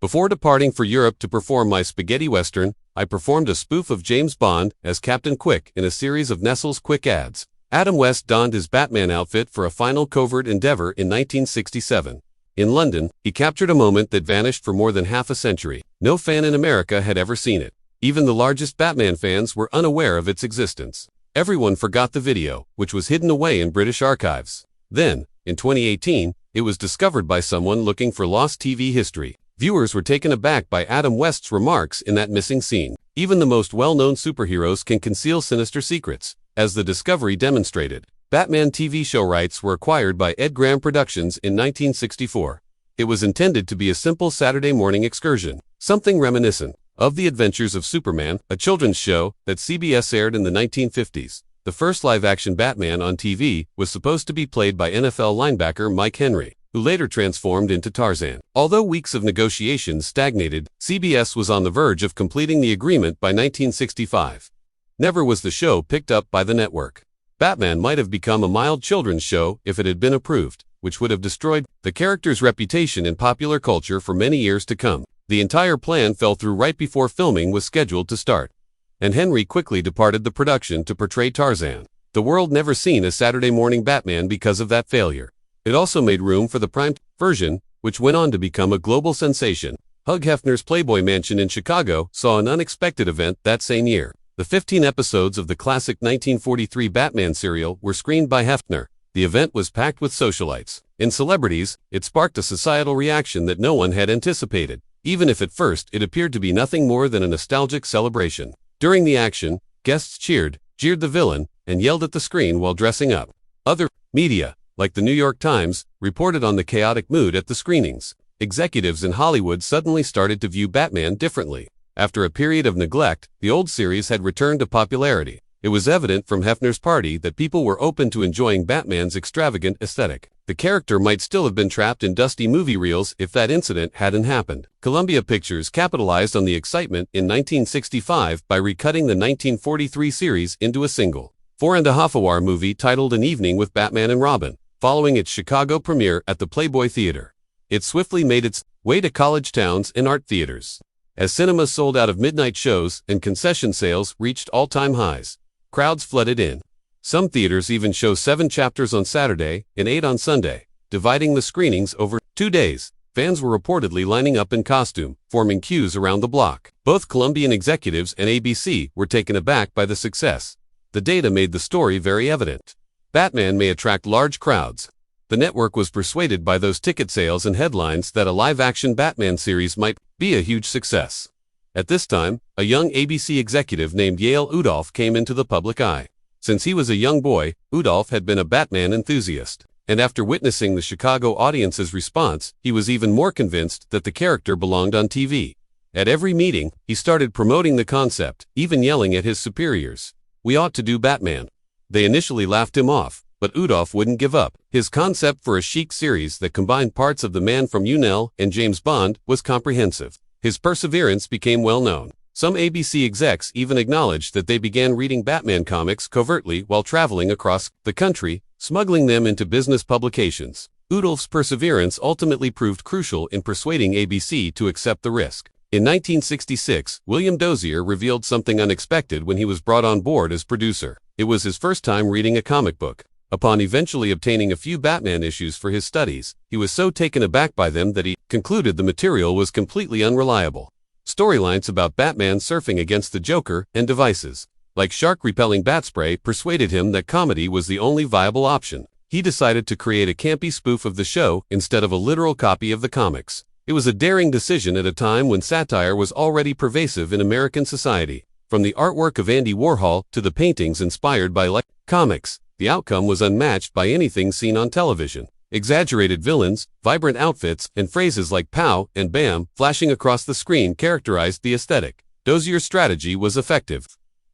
Before departing for Europe to perform my spaghetti western, I performed a spoof of James Bond as Captain Quick in a series of Nestle's Quick ads. Adam West donned his Batman outfit for a final covert endeavor in 1967. In London, he captured a moment that vanished for more than half a century. No fan in America had ever seen it. Even the largest Batman fans were unaware of its existence. Everyone forgot the video, which was hidden away in British archives. Then, in 2018, it was discovered by someone looking for lost TV history. Viewers were taken aback by Adam West's remarks in that missing scene. Even the most well-known superheroes can conceal sinister secrets, as the discovery demonstrated. Batman TV show rights were acquired by Ed Graham Productions in 1964. It was intended to be a simple Saturday morning excursion, something reminiscent of The Adventures of Superman, a children's show that CBS aired in the 1950s. The first live-action Batman on TV was supposed to be played by NFL linebacker Mike Henry, who later transformed into Tarzan. Although weeks of negotiations stagnated, CBS was on the verge of completing the agreement by 1965. Never was the show picked up by the network. Batman might have become a mild children's show if it had been approved, which would have destroyed the character's reputation in popular culture for many years to come. The entire plan fell through right before filming was scheduled to start, and Henry quickly departed the production to portray Tarzan. The world never seen a Saturday morning Batman because of that failure. It also made room for the prime version, which went on to become a global sensation. Hugh Hefner's Playboy Mansion in Chicago saw an unexpected event that same year. The 15 episodes of the classic 1943 Batman serial were screened by Hefner. The event was packed with socialites and celebrities. It sparked a societal reaction that no one had anticipated, even if at first it appeared to be nothing more than a nostalgic celebration. During the action, guests cheered, jeered the villain, and yelled at the screen while dressing up. Other media, like the New York Times, reported on the chaotic mood at the screenings. Executives in Hollywood suddenly started to view Batman differently. After a period of neglect, the old series had returned to popularity. It was evident from Hefner's party that people were open to enjoying Batman's extravagant aesthetic. The character might still have been trapped in dusty movie reels if that incident hadn't happened. Columbia Pictures capitalized on the excitement in 1965 by recutting the 1943 series into a single, 4.5-hour movie titled An Evening with Batman and Robin. Following its Chicago premiere at the Playboy Theater, it swiftly made its way to college towns and art theaters. As cinemas sold out of midnight shows and concession sales reached all-time highs, crowds flooded in. Some theaters even show 7 chapters on Saturday and 8 on Sunday, dividing the screenings over 2 days. Fans were reportedly lining up in costume, forming queues around the block. Both Columbian executives and ABC were taken aback by the success. The data made the story very evident. Batman may attract large crowds. The network was persuaded by those ticket sales and headlines that a live-action Batman series might be a huge success. At this time, a young ABC executive named Yale Udolf came into the public eye. Since he was a young boy, Udolf had been a Batman enthusiast, and after witnessing the Chicago audience's response, he was even more convinced that the character belonged on TV. At every meeting, he started promoting the concept, even yelling at his superiors, "We ought to do Batman." They initially laughed him off, but Udolf wouldn't give up. His concept for a chic series that combined parts of The Man from U.N.L. and James Bond was comprehensive. His perseverance became well known. Some ABC execs even acknowledged that they began reading Batman comics covertly while traveling across the country, smuggling them into business publications. Udolf's perseverance ultimately proved crucial in persuading ABC to accept the risk. In 1966, William Dozier revealed something unexpected when he was brought on board as producer. It was his first time reading a comic book. Upon eventually obtaining a few Batman issues for his studies, he was so taken aback by them that he concluded the material was completely unreliable. Storylines about Batman surfing against the Joker and devices, like shark-repelling bat spray, persuaded him that comedy was the only viable option. He decided to create a campy spoof of the show instead of a literal copy of the comics. It was a daring decision at a time when satire was already pervasive in American society. From the artwork of Andy Warhol to the paintings inspired by comics, the outcome was unmatched by anything seen on television. Exaggerated villains, vibrant outfits, and phrases like "pow" and "bam" flashing across the screen characterized the aesthetic. Dozier's strategy was effective.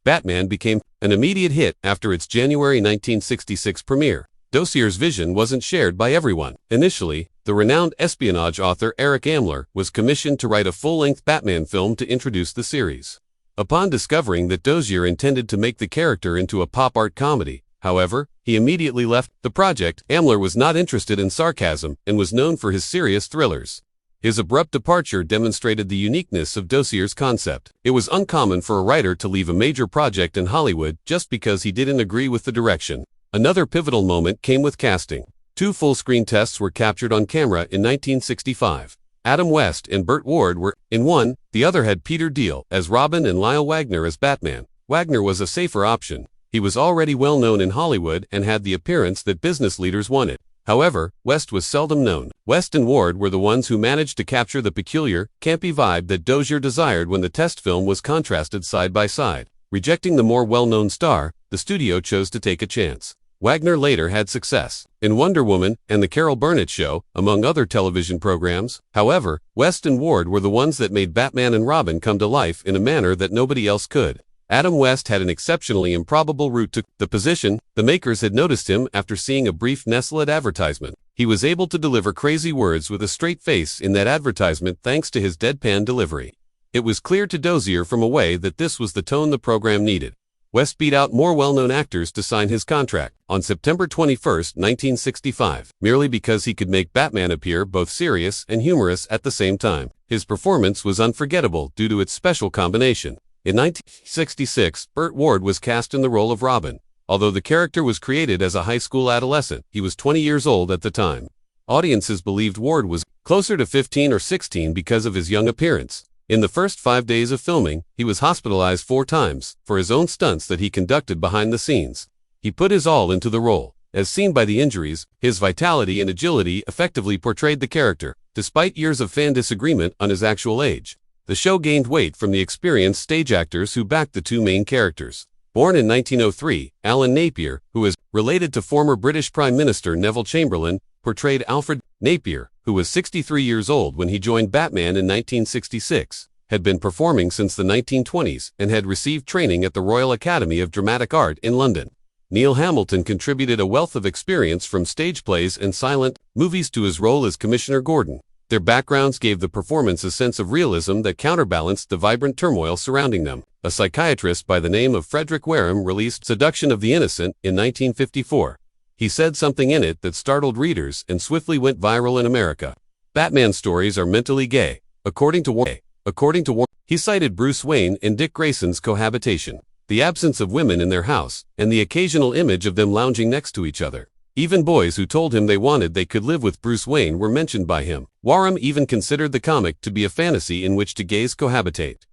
Batman became an immediate hit after its January 1966 premiere. Dozier's vision wasn't shared by everyone. Initially, the renowned espionage author Eric Amler was commissioned to write a full-length Batman film to introduce the series. Upon discovering that Dozier intended to make the character into a pop art comedy, however, he immediately left the project. Amler was not interested in sarcasm and was known for his serious thrillers. His abrupt departure demonstrated the uniqueness of Dosier's concept. It was uncommon for a writer to leave a major project in Hollywood just because he didn't agree with the direction. Another pivotal moment came with casting. 2 full-screen tests were captured on camera in 1965. Adam West and Burt Ward were in one, the other had Peter Deal as Robin and Lyle Wagner as Batman. Wagner was a safer option. He was already well known in Hollywood and had the appearance that business leaders wanted. However, West was seldom known. West and Ward were the ones who managed to capture the peculiar, campy vibe that Dozier desired when the test film was contrasted side by side. Rejecting the more well-known star, the studio chose to take a chance. Wagner later had success in Wonder Woman and The Carol Burnett Show, among other television programs. However, West and Ward were the ones that made Batman and Robin come to life in a manner that nobody else could. Adam West had an exceptionally improbable route to the position. The makers had noticed him after seeing a brief Nestlé advertisement. He was able to deliver crazy words with a straight face in that advertisement thanks to his deadpan delivery. It was clear to Dozier from away that this was the tone the program needed. West beat out more well-known actors to sign his contract on September 21, 1965, merely because he could make Batman appear both serious and humorous at the same time. His performance was unforgettable due to its special combination. In 1966, Burt Ward was cast in the role of Robin. Although the character was created as a high school adolescent, he was 20 years old at the time. Audiences believed Ward was closer to 15 or 16 because of his young appearance. In the first 5 days of filming, he was hospitalized 4 times for his own stunts that he conducted behind the scenes. He put his all into the role. As seen by the injuries, his vitality and agility effectively portrayed the character, despite years of fan disagreement on his actual age. The show gained weight from the experienced stage actors who backed the 2 main characters. Born in 1903, Alan Napier, who is related to former British Prime Minister Neville Chamberlain, portrayed Alfred. Napier, who was 63 years old when he joined Batman in 1966, had been performing since the 1920s and had received training at the Royal Academy of Dramatic Art in London. Neil Hamilton contributed a wealth of experience from stage plays and silent movies to his role as Commissioner Gordon. Their backgrounds gave the performance a sense of realism that counterbalanced the vibrant turmoil surrounding them. A psychiatrist by the name of Frederick Wareham released Seduction of the Innocent in 1954. He said something in it that startled readers and swiftly went viral in America. Batman stories are mentally gay. According to Wareham, he cited Bruce Wayne and Dick Grayson's cohabitation, the absence of women in their house, and the occasional image of them lounging next to each other. Even boys who told him they could live with Bruce Wayne were mentioned by him. Wareham even considered the comic to be a fantasy in which two gays cohabitate.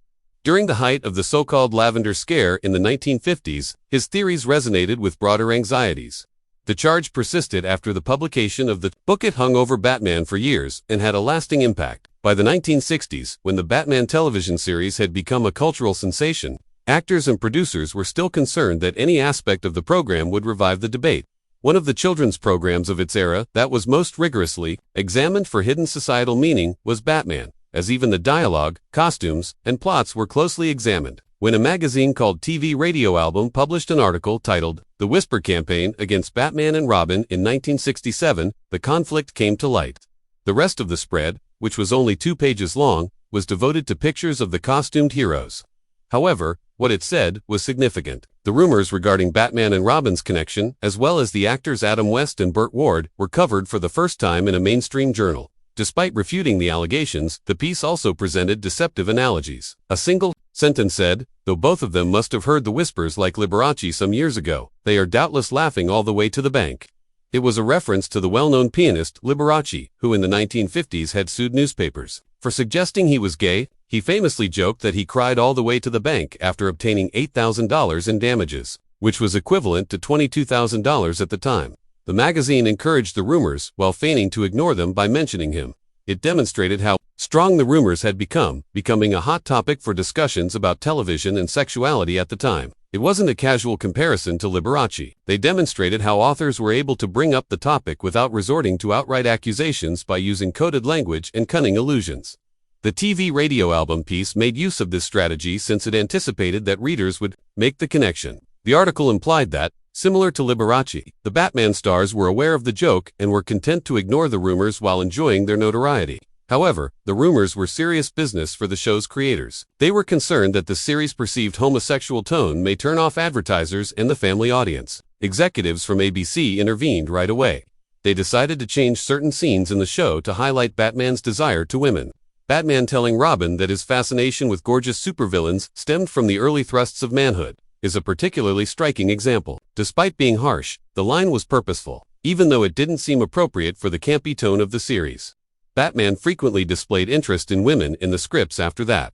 During the height of the so-called Lavender Scare in the 1950s, his theories resonated with broader anxieties. The charge persisted after the publication of the book. It hung over Batman for years and had a lasting impact. By the 1960s, when the Batman television series had become a cultural sensation, actors and producers were still concerned that any aspect of the program would revive the debate. One of the children's programs of its era that was most rigorously examined for hidden societal meaning was Batman, as even the dialogue, costumes, and plots were closely examined. When a magazine called TV Radio Album published an article titled The Whisper Campaign Against Batman and Robin in 1967, the conflict came to light. The rest of the spread, which was only 2 pages long, was devoted to pictures of the costumed heroes. However, what it said was significant. The rumors regarding Batman and Robin's connection, as well as the actors Adam West and Burt Ward, were covered for the first time in a mainstream journal. Despite refuting the allegations, the piece also presented deceptive analogies. A single sentence said, though both of them must have heard the whispers like Liberace some years ago, they are doubtless laughing all the way to the bank. It was a reference to the well-known pianist Liberace, who in the 1950s had sued newspapers for suggesting he was gay. He famously joked that he cried all the way to the bank after obtaining $8,000 in damages, which was equivalent to $22,000 at the time. The magazine encouraged the rumors while feigning to ignore them by mentioning him. It demonstrated how strong the rumors had becoming a hot topic for discussions about television and sexuality at the time. It wasn't a casual comparison to Liberace. They demonstrated how authors were able to bring up the topic without resorting to outright accusations by using coded language and cunning allusions. The TV Radio Album piece made use of this strategy since it anticipated that readers would make the connection. The article implied that, similar to Liberace, the Batman stars were aware of the joke and were content to ignore the rumors while enjoying their notoriety. However, the rumors were serious business for the show's creators. They were concerned that the series' perceived homosexual tone may turn off advertisers and the family audience. Executives from ABC intervened right away. they decided to change certain scenes in the show to highlight Batman's desire to women. Batman telling Robin that his fascination with gorgeous supervillains stemmed from the early thrusts of manhood is a particularly striking example. Despite being harsh, the line was purposeful, even though it didn't seem appropriate for the campy tone of the series. Batman frequently displayed interest in women in the scripts after that,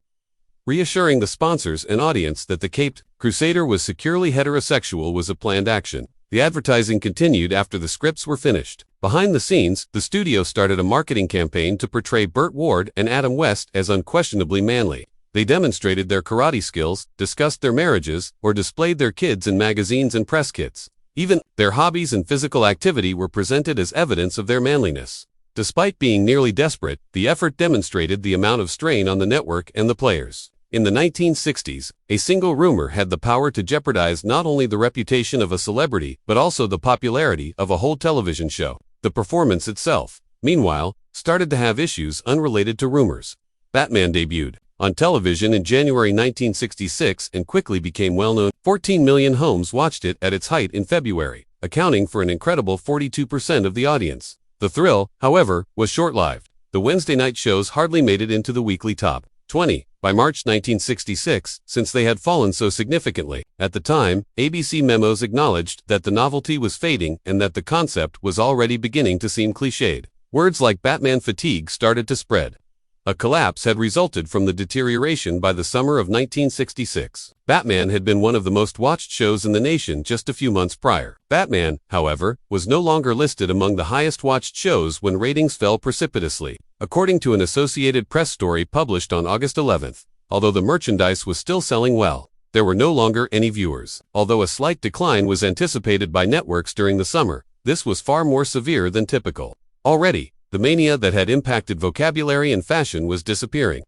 reassuring the sponsors and audience that the caped Crusader was securely heterosexual was a planned action. The advertising continued after the scripts were finished. Behind the scenes, the studio started a marketing campaign to portray Burt Ward and Adam West as unquestionably manly. They demonstrated their karate skills, discussed their marriages, or displayed their kids in magazines and press kits. Even their hobbies and physical activity were presented as evidence of their manliness. Despite being nearly desperate, the effort demonstrated the amount of strain on the network and the players. In the 1960s, a single rumor had the power to jeopardize not only the reputation of a celebrity but also the popularity of a whole television show. The performance itself, meanwhile, started to have issues unrelated to rumors. Batman debuted on television in January 1966 and quickly became well-known. 14 million homes watched it at its height in February, accounting for an incredible 42% of the audience. The thrill, however, was short-lived. The Wednesday night shows hardly made it into the weekly top 20 by March 1966, since they had fallen so significantly. At the time, ABC memos acknowledged that the novelty was fading and that the concept was already beginning to seem cliched. Words like Batman fatigue started to spread. A collapse had resulted from the deterioration by the summer of 1966. Batman had been one of the most watched shows in the nation just a few months prior. Batman, however, was no longer listed among the highest watched shows when ratings fell precipitously, according to an Associated Press story published on August 11th. Although the merchandise was still selling well, there were no longer any viewers. Although a slight decline was anticipated by networks during the summer, this was far more severe than typical. Already, the mania that had impacted vocabulary and fashion was disappearing.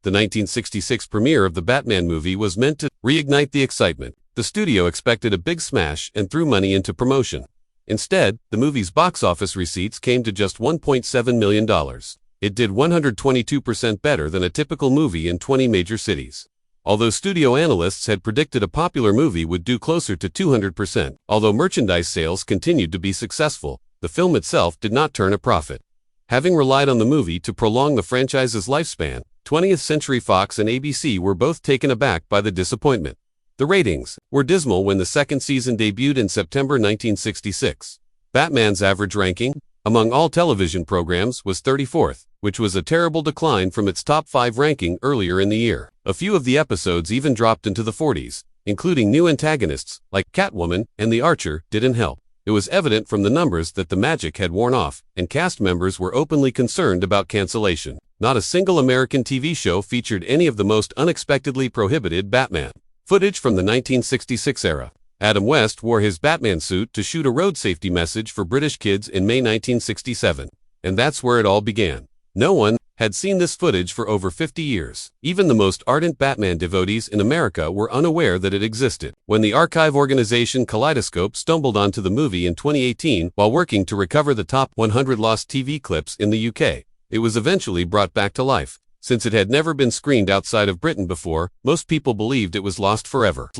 The 1966 premiere of the Batman movie was meant to reignite the excitement. The studio expected a big smash and threw money into promotion. Instead, the movie's box office receipts came to just $1.7 million. It did 122% better than a typical movie in 20 major cities. Although studio analysts had predicted a popular movie would do closer to 200%. Although merchandise sales continued to be successful, the film itself did not turn a profit. Having relied on the movie to prolong the franchise's lifespan, 20th Century Fox and ABC were both taken aback by the disappointment. The ratings were dismal when the second season debuted in September 1966. Batman's average ranking, among all television programs, was 34th, which was a terrible decline from its top 5 ranking earlier in the year. A few of the episodes even dropped into the 40s, including new antagonists, like Catwoman and the Archer, didn't help. It was evident from the numbers that the magic had worn off, and cast members were openly concerned about cancellation. Not a single American TV show featured any of the most unexpectedly prohibited Batman footage from the 1966 era. Adam West wore his Batman suit to shoot a road safety message for British kids in May 1967. And that's where it all began. No one had seen this footage for over 50 years. Even the most ardent Batman devotees in America were unaware that it existed. When the archive organization Kaleidoscope stumbled onto the movie in 2018 while working to recover the top 100 lost TV clips in the UK, it was eventually brought back to life. Since it had never been screened outside of Britain before, most people believed it was lost forever.